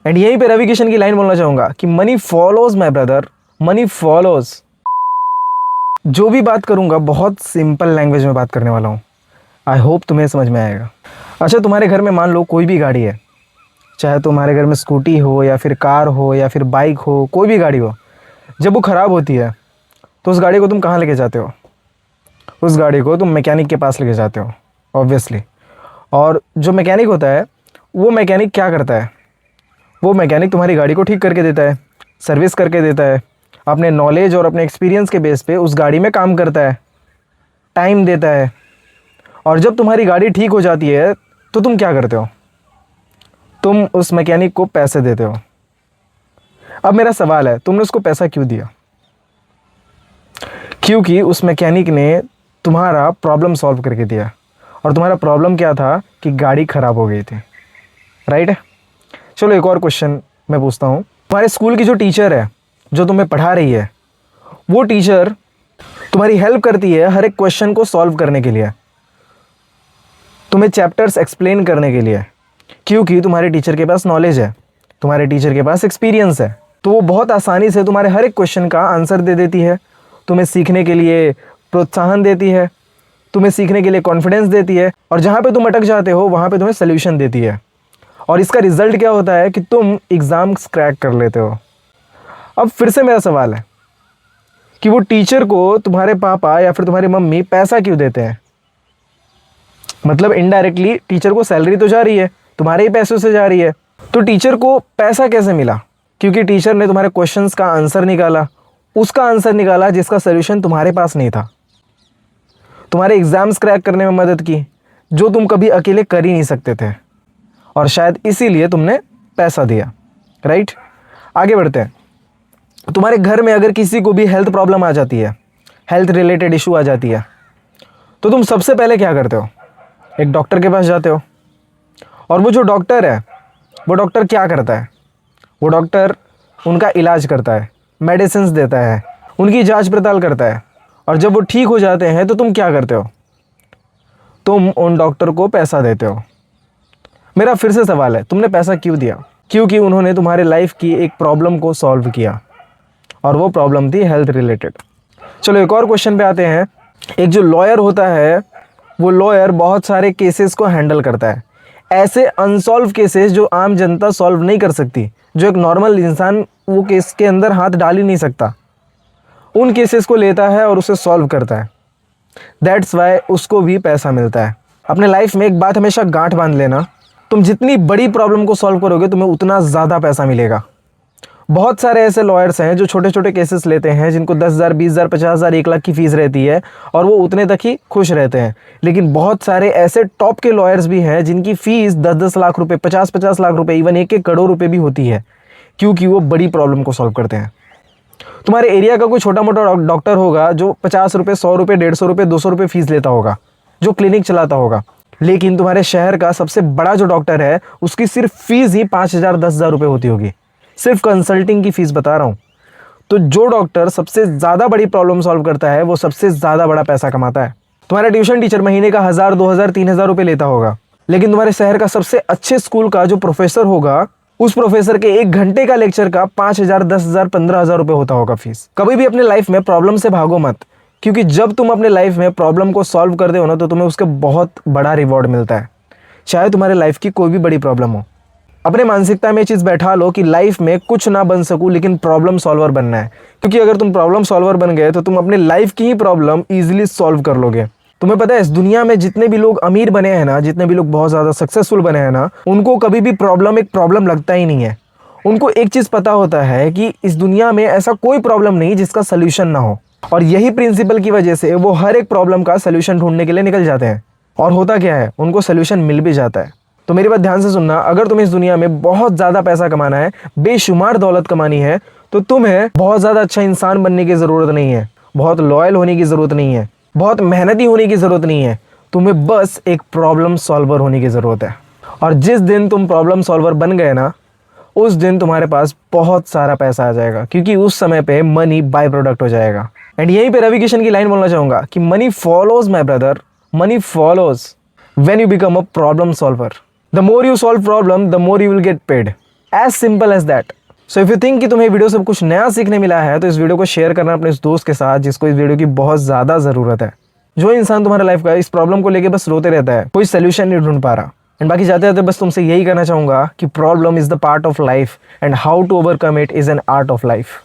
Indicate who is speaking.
Speaker 1: And यहीं पे रवि किशन की लाइन बोलना चाहूंगा कि money follows my brother, money follows. जो भी बात करूंगा बहुत सिंपल लैंग्वेज में बात करने वाला हूँ। आई होप तुम्हें समझ में आएगा। अच्छा, तुम्हारे घर में मान लो कोई भी गाड़ी है, चाहे तुम्हारे घर में स्कूटी हो या फिर कार हो या फिर बाइक हो, कोई भी गाड़ी हो। जब वो ख़राब होती है तो उस गाड़ी को तुम कहाँ लेके जाते हो? उस गाड़ी को तुम मैकेनिक के पास लेके जाते हो ऑब्वियसली। और जो मैकेनिक होता है वो मैकेनिक क्या करता है? वो मैकेनिक तुम्हारी गाड़ी को ठीक करके देता है, सर्विस करके देता है, अपने नॉलेज और अपने एक्सपीरियंस के बेस पे उस गाड़ी में काम करता है, टाइम देता है। और जब तुम्हारी गाड़ी ठीक हो जाती है तो तुम क्या करते हो? तुम उस मैकेनिक को पैसे देते हो। अब मेरा सवाल है, तुमने उसको पैसा क्यों दिया? क्योंकि उस मैकेनिक ने तुम्हारा प्रॉब्लम सॉल्व करके दिया। और तुम्हारा प्रॉब्लम क्या था कि गाड़ी ख़राब हो गई थी, राइट? चलो एक और क्वेश्चन मैं पूछता हूँ। तुम्हारे स्कूल की जो टीचर है जो तुम्हें पढ़ा रही है, वो टीचर तुम्हारी हेल्प करती है हर एक क्वेश्चन को सॉल्व करने के लिए, तुम्हें चैप्टर्स एक्सप्लेन करने के लिए, क्योंकि तुम्हारे टीचर के पास नॉलेज है, तुम्हारे टीचर के पास एक्सपीरियंस है। तो वो बहुत आसानी से तुम्हारे हर एक क्वेश्चन का आंसर दे देती है, तुम्हें सीखने के लिए प्रोत्साहन देती है, तुम्हें सीखने के लिए कॉन्फिडेंस देती है, और जहाँ पे तुम अटक जाते हो वहाँ पे तुम्हें सोल्यूशन देती है। और इसका रिजल्ट क्या होता है कि तुम एग्ज़ाम्स क्रैक कर लेते हो। अब फिर से मेरा सवाल है कि वो टीचर को तुम्हारे पापा या फिर तुम्हारी मम्मी पैसा क्यों देते हैं? मतलब इनडायरेक्टली टीचर को सैलरी तो जा रही है, तुम्हारे ही पैसों से जा रही है। तो टीचर को पैसा कैसे मिला? क्योंकि टीचर ने तुम्हारे क्वेश्चंस का आंसर निकाला, उसका आंसर निकाला जिसका सोल्यूशन तुम्हारे पास नहीं था, तुम्हारे एग्जाम्स क्रैक करने में मदद की जो तुम कभी अकेले कर ही नहीं सकते थे, और शायद इसीलिए तुमने पैसा दिया, राइट? आगे बढ़ते हैं। तुम्हारे घर में अगर किसी को भी हेल्थ प्रॉब्लम आ जाती है, हेल्थ रिलेटेड इशू आ जाती है, तो तुम सबसे पहले क्या करते हो? एक डॉक्टर के पास जाते हो। और वो जो डॉक्टर है, वो डॉक्टर क्या करता है? वो डॉक्टर उनका इलाज करता है, मेडिसिन्स देता है, उनकी जांच पड़ताल करता है। और जब वो ठीक हो जाते हैं तो तुम क्या करते हो? तुम उन डॉक्टर को पैसा देते हो। मेरा फिर से सवाल है, तुमने पैसा क्यों दिया? क्योंकि उन्होंने तुम्हारे लाइफ की एक प्रॉब्लम को सॉल्व किया, और वो प्रॉब्लम थी हेल्थ रिलेटेड। चलो एक और क्वेश्चन पे आते हैं। एक जो लॉयर होता है, वो लॉयर बहुत सारे केसेस को हैंडल करता है, ऐसे अनसॉल्व केसेस जो आम जनता सॉल्व नहीं कर सकती, जो एक नॉर्मल इंसान वो केस के अंदर हाथ डाल ही नहीं सकता, उन केसेस को लेता है और उसे सॉल्व करता है। दैट्स वाई उसको भी पैसा मिलता है। अपने लाइफ में एक बात हमेशा गांठ बांध लेना, तुम जितनी बड़ी प्रॉब्लम को सॉल्व करोगे तुम्हें उतना ज़्यादा पैसा मिलेगा। बहुत सारे ऐसे लॉयर्स हैं जो छोटे छोटे केसेस लेते हैं, जिनको 10,000, 20,000, 50,000, 1 लाख की फ़ीस रहती है, और वो उतने तक ही खुश रहते हैं। लेकिन बहुत सारे ऐसे टॉप के लॉयर्स भी हैं जिनकी फ़ीस 10-10 लाख रुपए, 50-50 लाख रुपए, इवन 1-1 करोड़ रुपए भी होती है, क्योंकि वो बड़ी प्रॉब्लम को सॉल्व करते हैं। तुम्हारे एरिया का कोई छोटा मोटा डॉक्टर होगा जो 50 रुपये, 100 रुपये, 150 रुपये, 200 रुपये फ़ीस लेता होगा, जो क्लिनिक चलाता होगा। लेकिन तुम्हारे शहर का सबसे बड़ा जो डॉक्टर है, उसकी सिर्फ फ़ीस ही 5,000, 10,000 रुपये होती होगी। सिर्फ कंसल्टिंग की फ़ीस बता रहा हूँ। तो जो डॉक्टर सबसे ज़्यादा बड़ी प्रॉब्लम सॉल्व करता है, वो सबसे ज़्यादा बड़ा पैसा कमाता है। तुम्हारा ट्यूशन टीचर महीने का 1,000, 2,000, 3,000 रुपये लेता होगा, लेकिन तुम्हारे शहर का सबसे अच्छे स्कूल का जो प्रोफेसर होगा, उस प्रोफेसर के 1 घंटे का लेक्चर का 5,000, 10,000, 15,000 रुपये होता होगा फीस। कभी भी अपने लाइफ में प्रॉब्लम से भागो मत, क्योंकि जब तुम अपने लाइफ में प्रॉब्लम को सॉल्व करते हो ना, तो तुम्हें उसका बहुत बड़ा रिवॉर्ड मिलता है, चाहे तुम्हारे लाइफ की कोई भी बड़ी प्रॉब्लम हो। अपने मानसिकता में ये चीज़ बैठा लो कि लाइफ में कुछ ना बन सकूं, लेकिन प्रॉब्लम सॉल्वर बनना है। क्योंकि अगर तुम प्रॉब्लम सॉल्वर बन गए तो तुम अपने लाइफ की ही प्रॉब्लम ईजिली सॉल्व कर लोगे। तुम्हें पता है इस दुनिया में जितने भी लोग अमीर बने हैं ना, जितने भी लोग बहुत ज़्यादा सक्सेसफुल बने हैं ना, उनको कभी भी प्रॉब्लम एक प्रॉब्लम लगता ही नहीं है। उनको एक चीज़ पता होता है कि इस दुनिया में ऐसा कोई प्रॉब्लम नहीं जिसका सोल्यूशन ना हो, और यही प्रिंसिपल की वजह से वो हर एक प्रॉब्लम का सोल्यूशन ढूंढने के लिए निकल जाते हैं। और होता क्या है, उनको सोल्यूशन मिल भी जाता है। तो मेरी बात ध्यान से सुनना, अगर तुम्हें इस दुनिया में बहुत ज़्यादा पैसा कमाना है, बेशुमार दौलत कमानी है, तो तुम्हें बहुत ज़्यादा अच्छा इंसान बनने की ज़रूरत नहीं है, बहुत लॉयल होने की ज़रूरत नहीं है, बहुत मेहनती होने की ज़रूरत नहीं है। तुम्हें बस एक प्रॉब्लम सॉल्वर होने की ज़रूरत है। और जिस दिन तुम प्रॉब्लम सॉल्वर बन गए ना, उस दिन तुम्हारे पास बहुत सारा पैसा आ जाएगा, क्योंकि उस समय पे मनी बाय प्रोडक्ट हो जाएगा। एंड यहीं पे रवि किशन की लाइन बोलना चाहूँगा कि money follows my brother, money follows when you become a problem solver. The more you solve problem, the more you will get paid. As simple as that. So if you think कि तुम्हें video से कुछ नया सीखने मिला है तो इस वीडियो को शेयर करना अपने इस दोस्त के साथ जिसको इस वीडियो की बहुत ज़्यादा ज़रूरत है। जो इंसान तुम्हारे लाइफ का इस प्रॉब्लम को लेके बस रोते रहता है, कोई सोल्यूशन नहीं ढूंढ पा रहा। एंड बाकी जाते जाते बस तुमसे यही कहना चाहूँगा कि problem is the part of life and how to overcome it is an art of life.